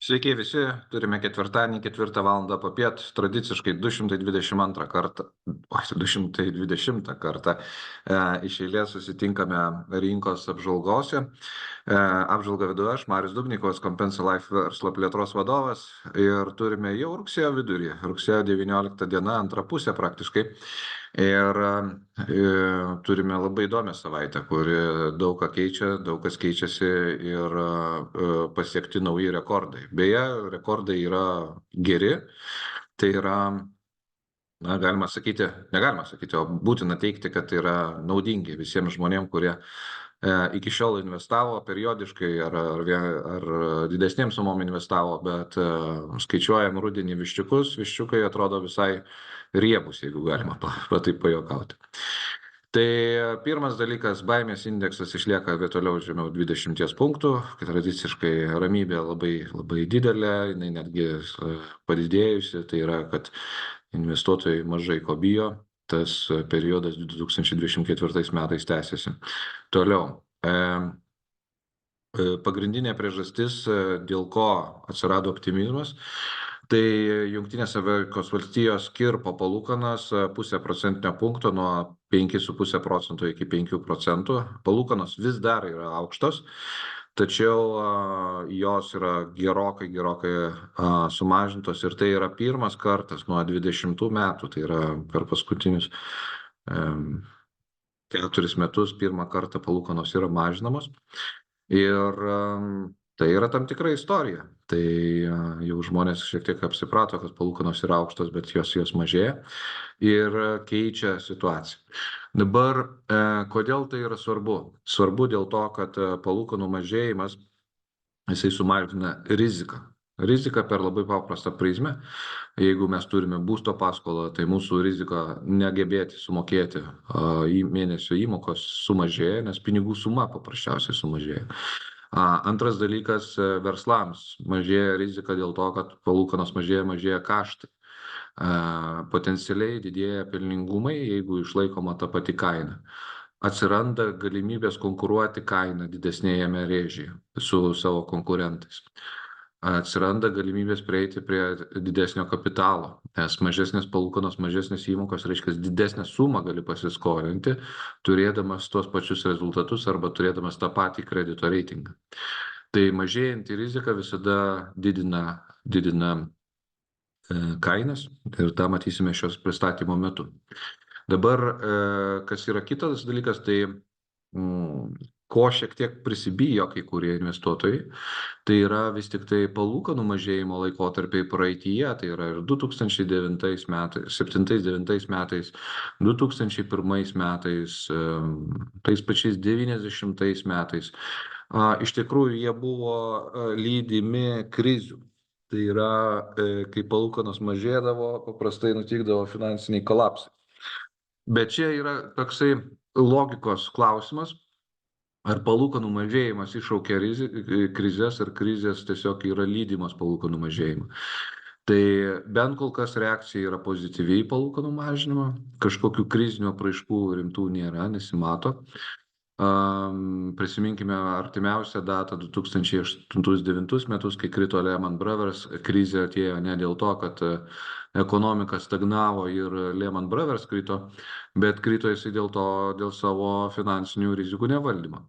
Sveiki visi, turime ketvirtadienį, 4 valandą popiet, tradiciškai 222 kartą, 220 kartą iš eilės susitinkame rinkos apžvalgose. Apžvalgą vedu aš, Marius Dubnikovas, Compensa Life verslo plėtros vadovas ir turime jau rugsėjo vidurį, rugsėjo 19 diena, antrą pusę praktiškai. Ir turime labai įdomią savaitę, kuri daug ką keičia, daug kas keičiasi ir pasiekti nauji rekordai. Beje, rekordai yra geri, tai yra, na, galima sakyti, negalima sakyti, o būtina teikti, kad tai yra naudingi visiems žmonėms, kurie iki šiol investavo periodiškai ar didesnėm sumom investavo, bet skaičiuojam rudenį viščiukus, viščiukai atrodo visai riebus, jeigu galima taip pajuokauti. Tai pirmas dalykas, baimės indeksas išlieka toliau žemiau 20 punktų, tradiciškai ramybė labai, labai didelė, jinai netgi padidėjusi, tai yra, kad investuotojai mažai ko bijo, tas periodas 2024 metais tęsiasi. Toliau, pagrindinė priežastis, dėl ko atsirado optimizmas, tai Jungtinės Amerikos valstijos kirpo palūkanas 0,5 procentinio punkto nuo 5,5 procentų iki 5%. Palūkanos vis dar yra aukštos, tačiau jos yra gerokai sumažintos ir tai yra pirmas kartas nuo 20 metų, tai yra per paskutinius 4 metus pirmą kartą palūkanos yra mažinamos. Ir tai yra tam tikra istorija. Tai jau žmonės šiek tiek apsiprato, kad palūkanos yra aukštos, bet jos mažėja ir keičia situaciją. Dabar, kodėl tai yra svarbu? Svarbu dėl to, kad palūkanų mažėjimas, jisai sumažina riziką. Rizika per labai paprastą prizmę. Jeigu mes turime būsto paskolą, tai mūsų rizika negebėti sumokėti į mėnesio įmokos sumažėja, nes pinigų suma paprasčiausiai sumažėja. Antras dalykas, verslams mažėja rizika dėl to, kad palūkanos mažėja kaštai. Potencialiai didėja pelningumai, jeigu išlaikoma ta pati kaina. Atsiranda galimybės konkuruoti kainą didesnėjame rėžyje su savo konkurentais. Atsiranda galimybės prieiti prie didesnio kapitalo, nes mažesnės palūkanos, mažesnės įmokos, reiškia didesnę sumą gali pasiskolinti, turėdamas tuos pačius rezultatus arba turėdamas tą patį kredito reitingą. Tai mažėjanti rizika visada didina kainas ir tą matysime šios pristatymo metu. Dabar, kas yra kitas dalykas, tai ko šiek tiek prisibijo kai kurie investuotojai, tai yra vis tik tai palūkanų mažėjimo laikotarpiai praeityje, tai yra ir 2009 metais, 2007-2009 metais, 2001 metais, tais pačiais 90 metais. Iš tikrųjų, jie buvo lydimi krizių. Tai yra, kai palūkanos mažėdavo, paprastai nutikdavo finansiniai kolapsai. Bet čia yra toksai logikos klausimas, ar palūkanų mažėjimas iššaukia krizės, ar krizės tiesiog yra lydimas palūkanų mažėjimo. Tai bent kol kas reakcija yra pozityvi į palūkanų mažinimą, kažkokių krizinių apraiškų rimtų nėra, nesimato. Prisiminkime artimiausią datą 2008-2009 metus, kai krito Lehman Brothers, krizė atėjo ne dėl to, kad ekonomika stagnavo ir Lehman Brothers krito, bet krito jisai dėl savo finansinių rizikų nevaldymo,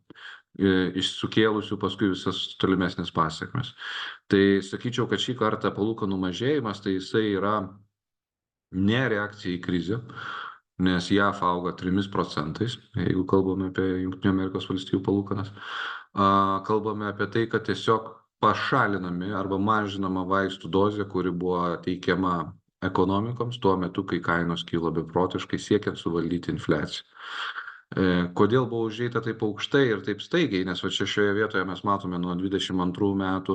sukėlusių paskui visas tolimesnės pasekmes. Tai sakyčiau, kad šį kartą palūkanų mažėjimas, tai jisai yra ne reakcija į krizę, nes JAV auga 3%, jeigu kalbame apie Jungtinių Amerikos valstijų palūkanas. Kalbame apie tai, kad tiesiog pašalinami arba mažinama vaistų dozė, kuri buvo teikiama ekonomikoms tuo metu, kai kainos kilo beprotiškai siekiant suvaldyti infliaciją. Kodėl buvo užeita taip aukštai ir taip staigiai, nes va čia šioje vietoje mes matome nuo 22 metų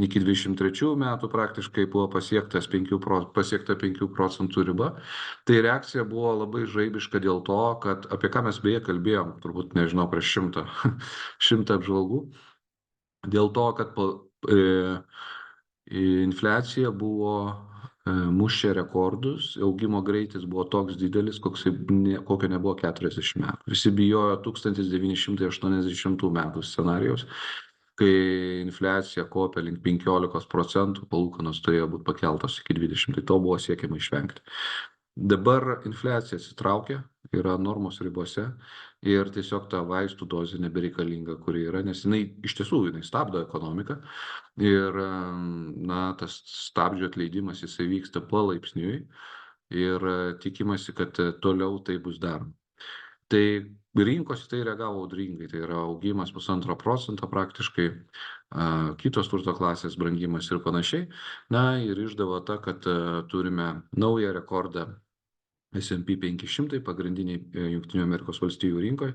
iki 23 metų praktiškai buvo pasiekta 5 procentų riba. Tai reakcija buvo labai žaibiška dėl to, kad apie ką mes beje kalbėjom, turbūt nežinau, prieš 100 apžvalgų, dėl to, kad infliacija buvo mušė rekordus, augimo greitis buvo toks didelis, kokio nebuvo 40 metų. Visi bijojo 1980 metų scenarijaus, kai infliacija kopė link 15%, palūkanos turėjo būti pakeltos iki 20, tai to buvo siekiama išvengti. Dabar infliacija atsitraukia, yra normos ribose ir tiesiog ta vaistų dozė nebereikalinga, kuri yra, nes iš tiesų jinai stabdo ekonomiką ir tas stabdžio atleidimas jisai vyksta palaipsniui ir tikimasi, kad toliau tai bus daroma. Tai rinkos tai reagavo audringai, tai yra augimas 1,5% praktiškai, kitos turto klasės brangimas ir panašiai. Na ir išdava ta, kad turime naują rekordą S&P 500 pagrindiniai Jungtinių Amerikos valstijų rinkoje,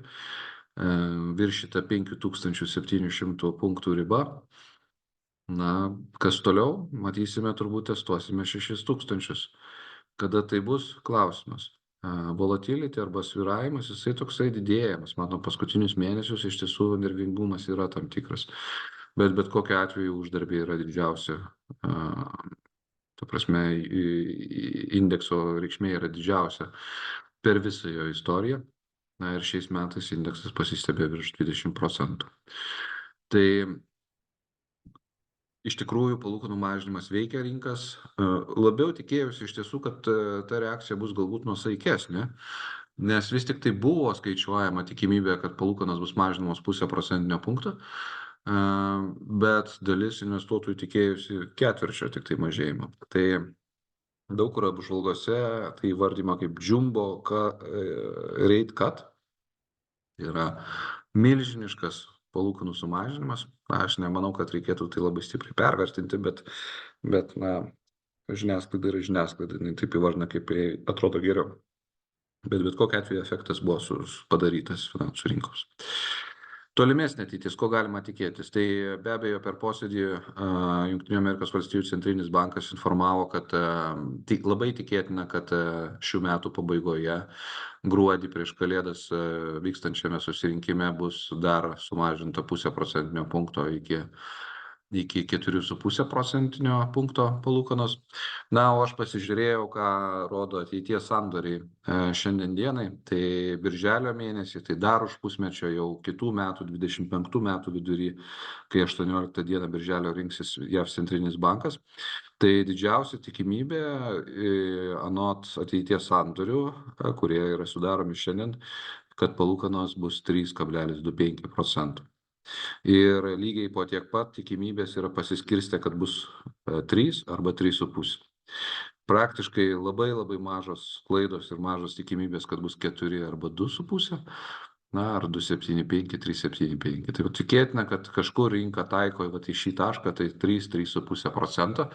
viršyta 5700 punktų riba. Na, kas toliau, matysime, turbūt testuosime 6000. Kada tai bus, klausimas. Volatility arba sviravimas, jisai toksai didėjimas. Matom, paskutinius mėnesius iš tiesų nervingumas yra tam tikras. Bet kokiu atveju uždarbė yra didžiausia. Ta prasme, indekso reikšmė yra didžiausia per visą jo istoriją. Na ir šiais metais indeksas pasistebė virš 20%. Tai iš tikrųjų palūkanų mažinimas veikia rinkas. Labiau tikėjausi iš tiesų, kad ta reakcija bus galbūt nuosaikesnė, nes vis tik tai buvo skaičiuojama tikimybė, kad palūkanos bus mažinamos 0,5 punkto, bet dalis investuotojų tikėjusi ketvirčio tik tai mažėjimo. Tai daug kur apžvalgose tai įvardyma kaip jumbo rate cut, tai yra milžiniškas palūkanų sumažinimas. Aš nemanau, kad reikėtų tai labai stipriai pervertinti, bet žiniasklaida yra žiniasklaida, taip įvardina, kaip atrodo geriau. Bet kokiu atveju efektas buvo padarytas finansų rinkos. Tolimesnė ateitis, ko galima tikėtis? Tai be abejo per posėdį Jungtinių Amerikos valstijų centrinis bankas informavo, kad labai tikėtina, kad šių metų pabaigoje, gruodį prieš Kalėdas vykstančiame susirinkime bus dar sumažinta 0,5 punkto iki 4,5 procentinio punkto palūkanos. Na, o aš pasižiūrėjau, ką rodo ateities sandoriai šiandien dienai, tai birželio mėnesį, tai dar už pusmečio jau kitų metų, 25 metų vidury, kai 18 dieną birželio rinksis JAV centrinis bankas, tai didžiausia tikimybė anot ateities sandorių, kurie yra sudaromi šiandien, kad palūkanos bus 3,25%. Ir lygiai po tiek pat tikimybės yra pasiskirstę, kad bus 3 arba 3,5. Praktiškai labai mažos klaidos ir mažos tikimybės, kad bus 4 arba 2,5, ar 2,75, 3,75. Tai tikėtina, kad kažkur rinka taiko į šį tašką, tai 3,5%,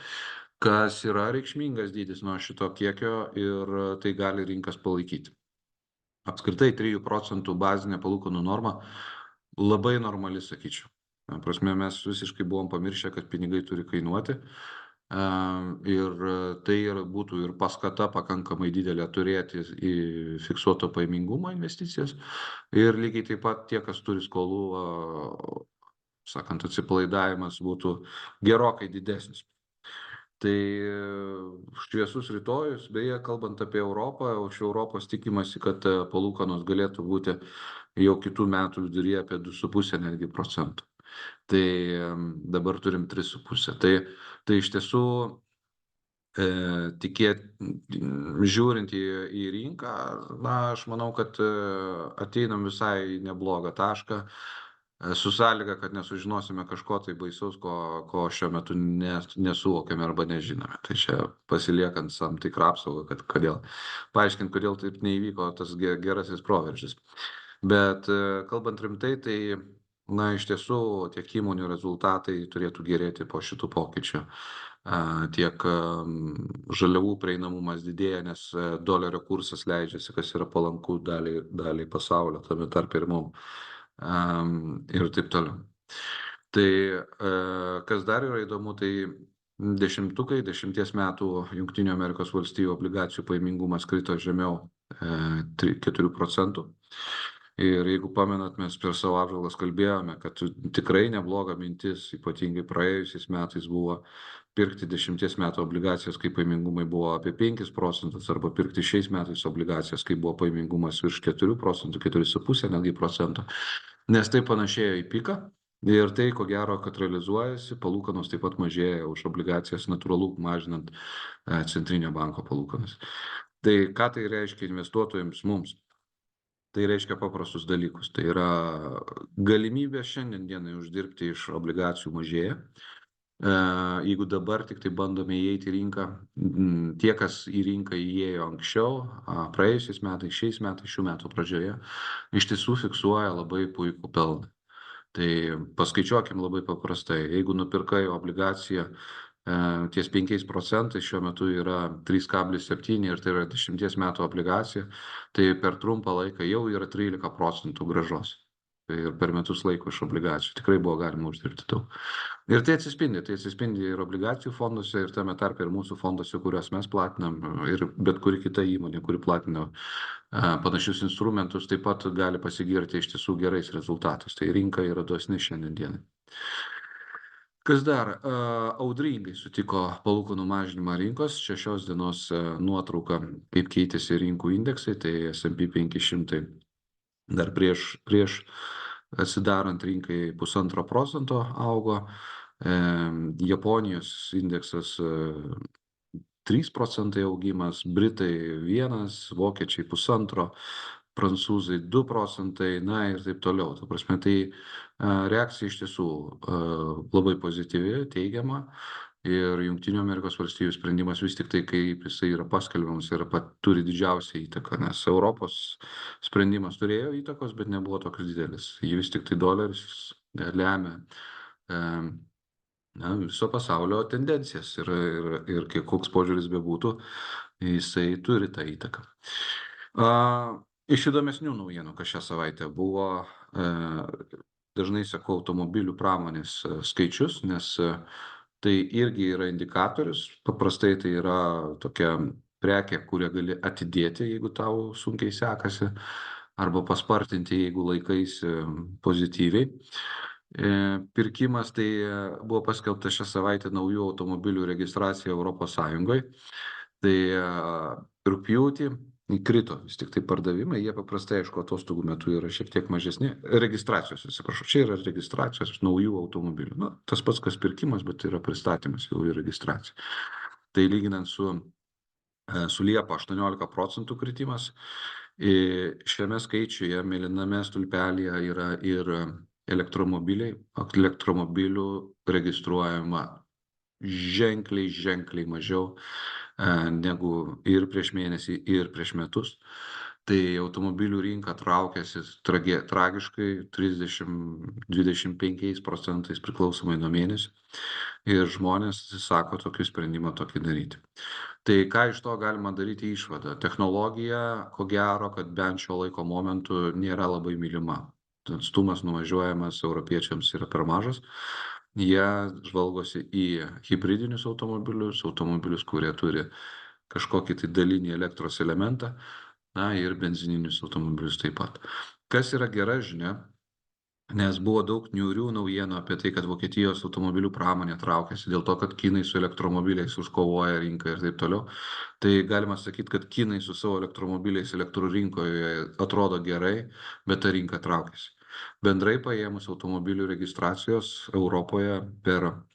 kas yra reikšmingas dydis nuo šito kiekio ir tai gali rinkas palaikyti. Apskritai 3% bazinė palūkanų norma labai normali, sakyčiau. Prasme, mes visiškai buvom pamiršę, kad pinigai turi kainuoti ir tai būtų ir paskata pakankamai didelė turėti į fiksuoto pajamingumo investicijas ir lygiai taip pat tie, kas turi skolų, sakant, atsipalaidavimas būtų gerokai didesnis. Tai šviesus rytojus, beje, kalbant apie Europą, iš Europos tikimasi, kad palūkanos galėtų būti jau kitų metų viduryje apie 2,5 netgi procentų. Tai dabar turim 3,5. Tai iš tiesų žiūrint į rinką, aš manau, kad ateinam visai neblogą tašką, su sąlyga, kad nesužinosime kažko tai baisaus, ko šiuo metu nesuvokiame arba nežinome. Tai čia pasiliekant tam tikrą apsaugą, kad paaiškint, kodėl taip neįvyko tas gerasis proveržis. Bet kalbant rimtai, tai iš tiesų tiek įmonių rezultatai turėtų gerėti po šitų pokyčių. Tiek žaliavų prieinamumas didėja, nes dolerio kursas leidžiasi, kas yra palanku daliai pasaulio, tame tarp ir mum. Ir taip toliau. Tai kas dar yra įdomu, tai 10 metų Jungtinių Amerikos valstijų obligacijų pajamingumas krito žemiau 4%. Ir jeigu pamenat, mes per savo apžvalgas kalbėjome, kad tikrai nebloga mintis, ypatingai praėjusiais metais, buvo pirkti 10 metų obligacijas, kai pajamingumai buvo apie 5%, arba pirkti šiais metais obligacijas, kai buvo pajamingumas virš 4%, 4,5 netgi procento. Nes tai panašėjo į piką, Ir tai, ko gero, kad realizuojasi, palūkanos taip pat mažėja už obligacijas, natūralu, mažinant centrinio banko palūkanas. Tai ką tai reiškia investuotojams mums? Tai reiškia paprastus dalykus. Tai yra galimybė šiandien dienai uždirbti iš obligacijų mažėja. Jeigu dabar tik tai bandome įeiti į rinką, tie, kas į rinką įėjo anksčiau, praėjusiais metais, šiais metais, šių metų pradžioje, iš tiesų fiksuoja labai puikų pelną. Tai paskaičiuokim labai paprastai. Jeigu nupirkai obligaciją ties 5%, šiuo metu yra 3,7 ir tai yra 10 metų obligacija, tai per trumpą laiką jau yra 13% grąžos. Tai ir per metus laiko iš obligacijų. Tikrai buvo galima uždirbti daug. Ir tai atsispindi ir obligacijų fonduose, ir tame tarpe ir mūsų fonduose, kuriuos mes platinam, ir bet kuri kita įmonė, kuri platina panašius instrumentus, taip pat gali pasigirti iš tiesų gerais rezultatais. Tai rinka yra dosni šiandien dienai. Kas dar? Audringai sutiko palūkanų mažinimą rinkos. Čia šios dienos nuotrauka, kaip keitėsi rinkų indeksai, tai S&P 500 dar prieš atsidarant rinkai 1,5% augo. Japonijos indeksas 3% augimas, Britai 1%, vokiečiai 1,5%, prancūzai 2%, na ir taip toliau. Ta prasme, tai reakcija iš tiesų labai pozityvi, teigiama. Ir Jungtinių Amerikos valstijų sprendimas vis tik tai, kaip jisai yra paskelbiamas, turi didžiausią įtaką, nes Europos sprendimas turėjo įtakos, bet nebuvo toks didelis. Jį vis tik tai doleris lemia viso pasaulio tendencijas ir koks požiūris bebūtų, jisai turi tą įtaką. Iš įdomesnių naujienų, kas šią savaitę buvo, dažnai sakau automobilių pramonės skaičius, nes tai irgi yra indikatorius. Paprastai tai yra tokia prekė, kurią gali atidėti, jeigu tau sunkiai sekasi, arba paspartinti, jeigu laikaisi pozityviai. Pirkimas tai buvo paskelbta šią savaitę naujų automobilių registracija Europos Sąjungoje. Tai rugpjūtį krito vis tik tai pardavimai, jie paprastai, aišku, atostogų metu yra šiek tiek mažesni. Registracijos, atsiprašau, čia yra registracijos naujų automobilių. Na, tas pats, kas pirkimas, bet tai yra pristatymas jau ir registracija. Tai lyginant su Liepa 18% kritimas. Šiame skaičiuje mėlyname stulpelyje yra ir elektromobiliai. Elektromobilių registruojama ženkliai mažiau negu ir prieš mėnesį, ir prieš metus. Tai automobilių rinka traukiasi tragiškai 30-25% priklausomai nuo mėnesio. Ir žmonės sako tokį sprendimą tokį daryti. Tai ką iš to galima daryti išvadą? Technologija, ko gero, kad bent šio laiko momentu nėra labai mylima. Atstumas nuvažiuojamas europiečiams yra per mažas. Jie žvalgosi į hibridinius automobilius, kurie turi kažkokį tai dalinį elektros elementą, na ir benzininius automobilius taip pat. Kas yra gera žinia, nes buvo daug niūrių naujienų apie tai, kad Vokietijos automobilių pramonė traukiasi dėl to, kad kinai su elektromobiliais užkovoja rinką ir taip toliau. Tai galima sakyti, kad kinai su savo elektromobiliais rinkoje atrodo gerai, bet ta rinka traukiasi. Bendrai paėmus automobilių registracijos Europoje per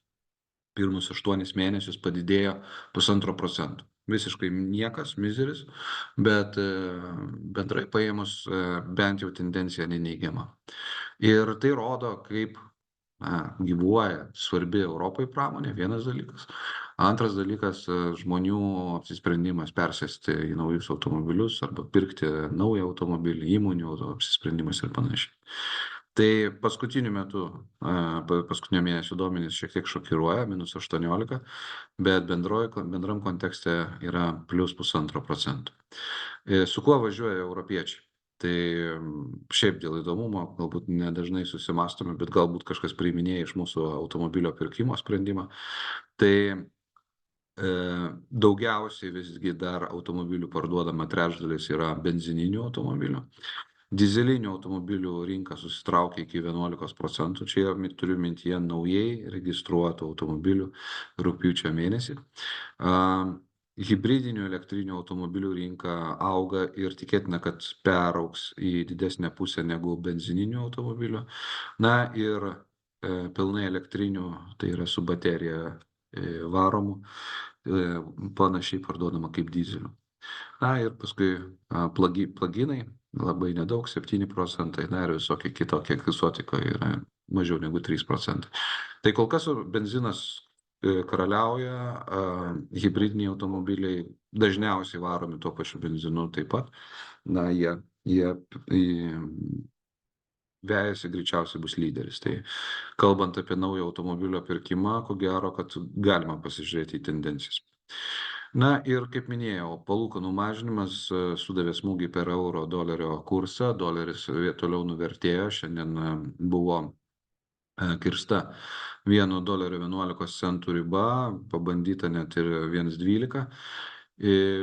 pirmus 8 mėnesius padidėjo 1,5%. Visiškai niekas, mizeris, bet bendrai paėmus bent jau tendencija neneigiama. Ir tai rodo, kaip gyvuoja svarbi Europai pramonė, vienas dalykas. Antras dalykas, žmonių apsisprendimas persėsti į naujus automobilius arba pirkti naują automobilį, įmonių apsisprendimas ir panašiai. Tai paskutiniu metu, paskutinio mėnesio duomenys šiek tiek šokiruoja, -18, bet bendram kontekste yra +1,5%. Su kuo važiuoja europiečiai? Tai šiaip dėl įdomumo, galbūt nedažnai susimąstome, bet galbūt kažkas priiminėja iš mūsų automobilio pirkimo sprendimą. Tai daugiausiai visgi dar automobilių parduodama trečdalis yra benzininių automobilių. Dizelinių automobilių rinka susitraukė iki 11%. Čia turiu mintyje naujai registruotų automobilių rugpjūčio mėnesį. Hibridinių elektrinių automobilių rinka auga ir tikėtina, kad peraugs į didesnę pusę negu benzininių automobilių. Na ir pilnai elektrinių, tai yra su baterija varomų, panašiai parduodama kaip dyzelių. Na ir paskui plaginai, labai nedaug, 7%, na ir visokie kitokie egzotika yra mažiau negu 3%. Tai kol kas benzinas karaliauja, hibridiniai automobiliai dažniausiai varomi tuo pačiu benzinu taip pat. Na, jie vejasi greičiausiai bus lyderis. Tai kalbant apie naujo automobilio pirkimą, ko gero, kad galima pasižiūrėti į tendencijas. Na ir kaip minėjau, palūkanų mažinimas sudavė smūgį per euro dolerio kursą, doleris toliau nuvertėjo, šiandien buvo kirsta $1.11 riba, pabandyta net ir 1.12.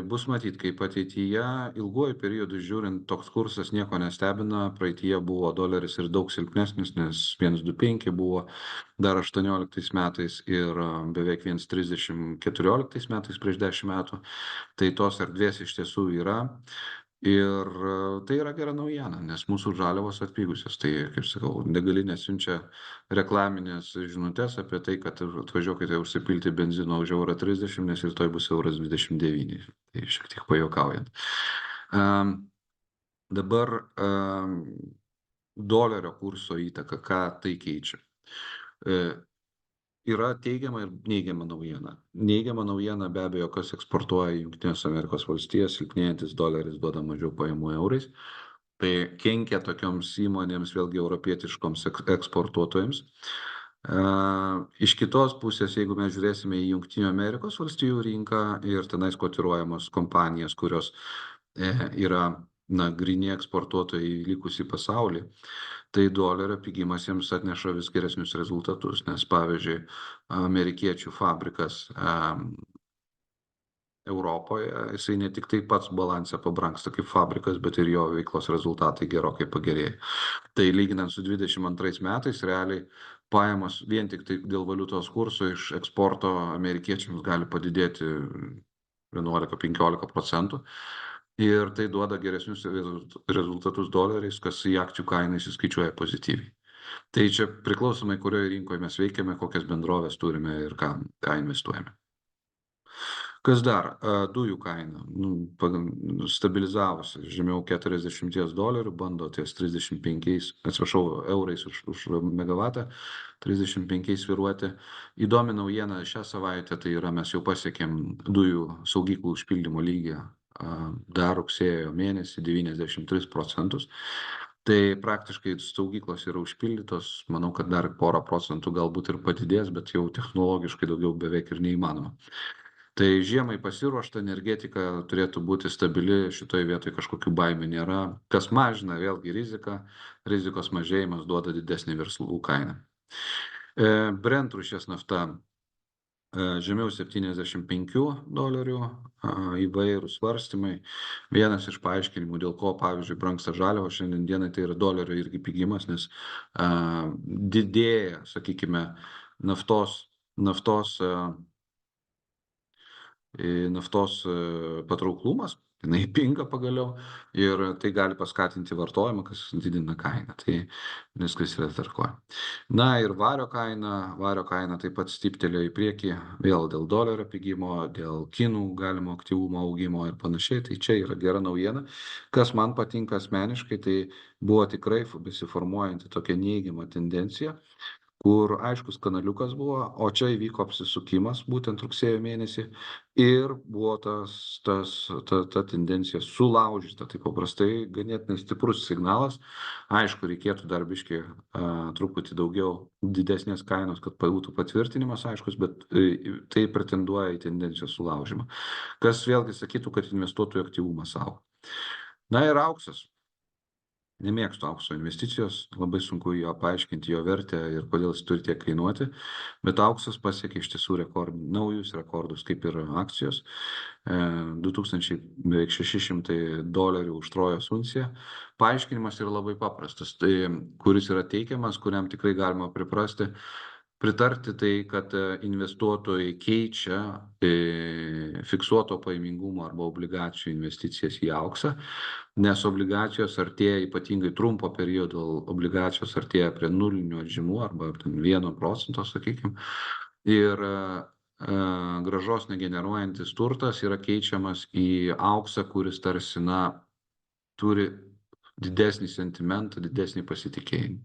Bus matyt, kaip ateityje, ilguoju periodu žiūrint, toks kursas nieko nestebina, praeityje buvo doleris ir daug silpnesnis, nes 1.25 buvo dar 18 metais ir beveik 1.30 14 metais prieš 10 metų, tai tos erdvės iš tiesų yra. Ir tai yra gera naujiena, nes mūsų žaliavos atpigusios. Tai, kaip sakau, degalinė siunčia reklaminės žinutės apie tai, kad atvažiuokite užsipilti benzino už €1.30, nes rytoj bus €1.29. Tai šiek tiek pajuokaujant. Dabar dolerio kurso įtaka, ką tai keičia. Yra teigiama ir neigiama naujiena. Neigiama naujiena be abejo, kas eksportuoja į Jungtines Amerikos valstijas, silpnėjantis doleris duoda mažiau pajamų eurais. Tai kenkia tokioms įmonėms, vėlgi europietiškoms eksportuotojams. Iš kitos pusės, jeigu mes žiūrėsime į Jungtinių Amerikos valstijų rinką ir tenais kotiruojamos kompanijas, kurios yra gryni eksportuotojai į likusį pasaulį, tai dolerio pigimas jiems atneša vis geresnius rezultatus, nes pavyzdžiui, amerikiečių fabrikas Europoje, jisai ne tik tai pats balanse pabrangsta kaip fabrikas, bet ir jo veiklos rezultatai gerokai pagerėja. Tai lyginant su 22 metais, realiai pajamos vien tik tai dėl valiutos kurso iš eksporto amerikiečiams gali padidėti 11-15%. Ir tai duoda geresnius rezultatus doleriais, kas į akcijų kainą įsiskaičiuoja pozityviai. Tai čia priklausomai, kurioje rinkoje mes veikiame, kokias bendrovės turime ir ką investuojame. Kas dar? Dujų kaina stabilizavosi žemiau $40, bando ties 35, atsiprašau, eurais už megavatą, 35 svyruoti. Įdomi naujiena šią savaitę, tai yra mes jau pasiekėm dujų saugyklų užpildymo lygį dar rugsėjo mėnesį 93%. Tai praktiškai saugyklos yra užpildytos, manau, kad dar porą procentų galbūt ir padidės, bet jau technologiškai daugiau beveik ir neįmanoma. Tai žiemai pasiruošta, energetika turėtų būti stabili, šitoje vietoje kažkokių baimių nėra. Kas mažina vėlgi riziką, rizikos mažėjimas duoda didesnį verslų kainą. Brent rūšies nafta žemiau $75, įvairūs svarstymai. Vienas iš paaiškinimų, dėl ko, pavyzdžiui, brangsta žaliavos šiandien dienai, tai yra dolerio irgi pigimas, nes didėja, sakykime, naftos patrauklumas, jinai pinga pagaliau ir tai gali paskatinti vartojimą, kas didina kainą. Tai viskas yra tvarkoje. Na ir vario kaina taip pat styptelėjo į priekį, vėl dėl dolerio pigimo, dėl kinų galimo aktyvumo augimo ir panašiai. Tai čia yra gera naujiena. Kas man patinka asmeniškai, tai buvo tikrai besiformuojanti tokia neigiama tendencija, kur aiškus kanaliukas buvo, o čia įvyko apsisukimas būtent rugsėjo mėnesį ir buvo ta tendencija sulaužyta. Tai paprastai ganėtinai stiprus signalas. Aišku, reikėtų dar biškį truputį daugiau didesnės kainos, kad būtų patvirtinimas aiškus, bet tai pretenduoja į tendencijos sulaužymą. Kas vėlgi sakytų, kad investuotojų aktyvumas auga. Na ir auksas. Nemėgstu aukso investicijos, labai sunku jo paaiškinti jo vertę ir kodėl jis turi tiek kainuoti, bet auksas pasiekė iš tiesų naujus rekordus, kaip ir akcijos. Beveik $600 už trojos unciją. Paaiškinimas yra labai paprastas, tai kuris yra teikiamas, kuriam tikrai galima priprasti. pritarti tai, kad investuotojai keičia fiksuoto pajamingumo arba obligacijų investicijas į auksą, nes obligacijos artėja, ypatingai trumpo periodo obligacijos artėja prie nulinių atžymų arba 1%, sakykim, ir grąžos negeneruojantis turtas yra keičiamas į auksą, kuris tarsi, turi didesnį sentimentą, didesnį pasitikėjimą.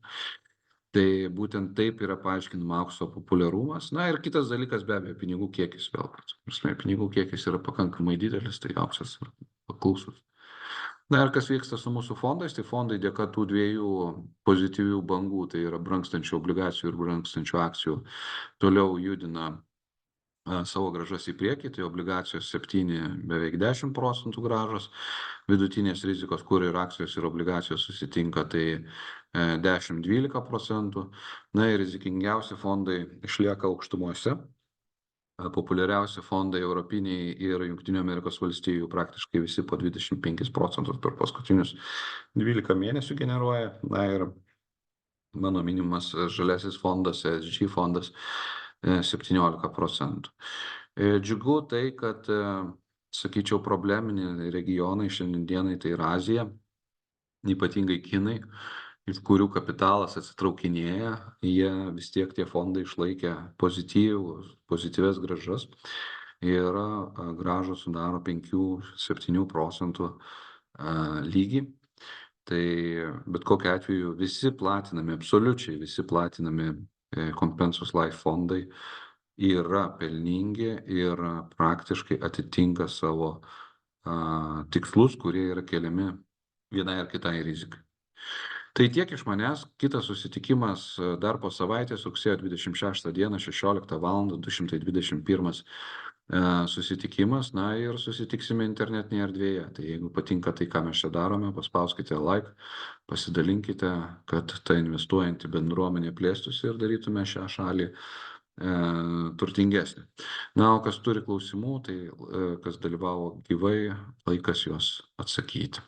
Tai būtent taip yra paaiškinama aukso populiarumas. Na ir kitas dalykas, be abejo, pinigų kiekis vėl. Pinigų kiekis yra pakankamai didelis, tai auksas yra paklausus. Na ir kas vyksta su mūsų fondais, tai fondai dėka tų dviejų pozityvių bangų, tai yra brangstančių obligacijų ir brangstančių akcijų, toliau judina savo grąžas į priekį, tai obligacijos 7, beveik 10% grąžos, vidutinės rizikos, kur ir akcijos ir obligacijos susitinka, tai 10-12%. Na ir rizikingiausi fondai išlieka aukštumose. Populiariausi fondai europiniai ir Jungtinių Amerikos valstijų praktiškai visi po 25% per paskutinius 12 mėnesių generuoja. Na ir mano minimas žaliasis fondas, ESG fondas 17%. Džiugu tai, kad, sakyčiau, probleminiai regionai šiandienai tai yra Azija, ypatingai Kinai, iš kurių kapitalas atsitraukinėja, jie vis tiek tie fondai išlaikė pozityvias grąžas ir grąžos sudaro 5-7% lygį. Tai bet kokiu atveju visi platinami, absoliučiai visi platinami Compensus Life fondai yra pelningi ir praktiškai atitinka savo tikslus, kurie yra keliami vienai ar kitai rizikai. Tai tiek iš manęs. Kitas susitikimas dar po savaitės, rugsėjo 26 dieną, 16 val. 221 susitikimas. Na ir susitiksime internetinėje erdvėje. Tai jeigu patinka tai, ką mes čia darome, paspauskite like, pasidalinkite, kad ta investuojanti bendruomenė plėstųsi ir darytume šią šalį turtingesnė. Na, o kas turi klausimų, tai kas dalyvavo gyvai, laikas juos atsakyti.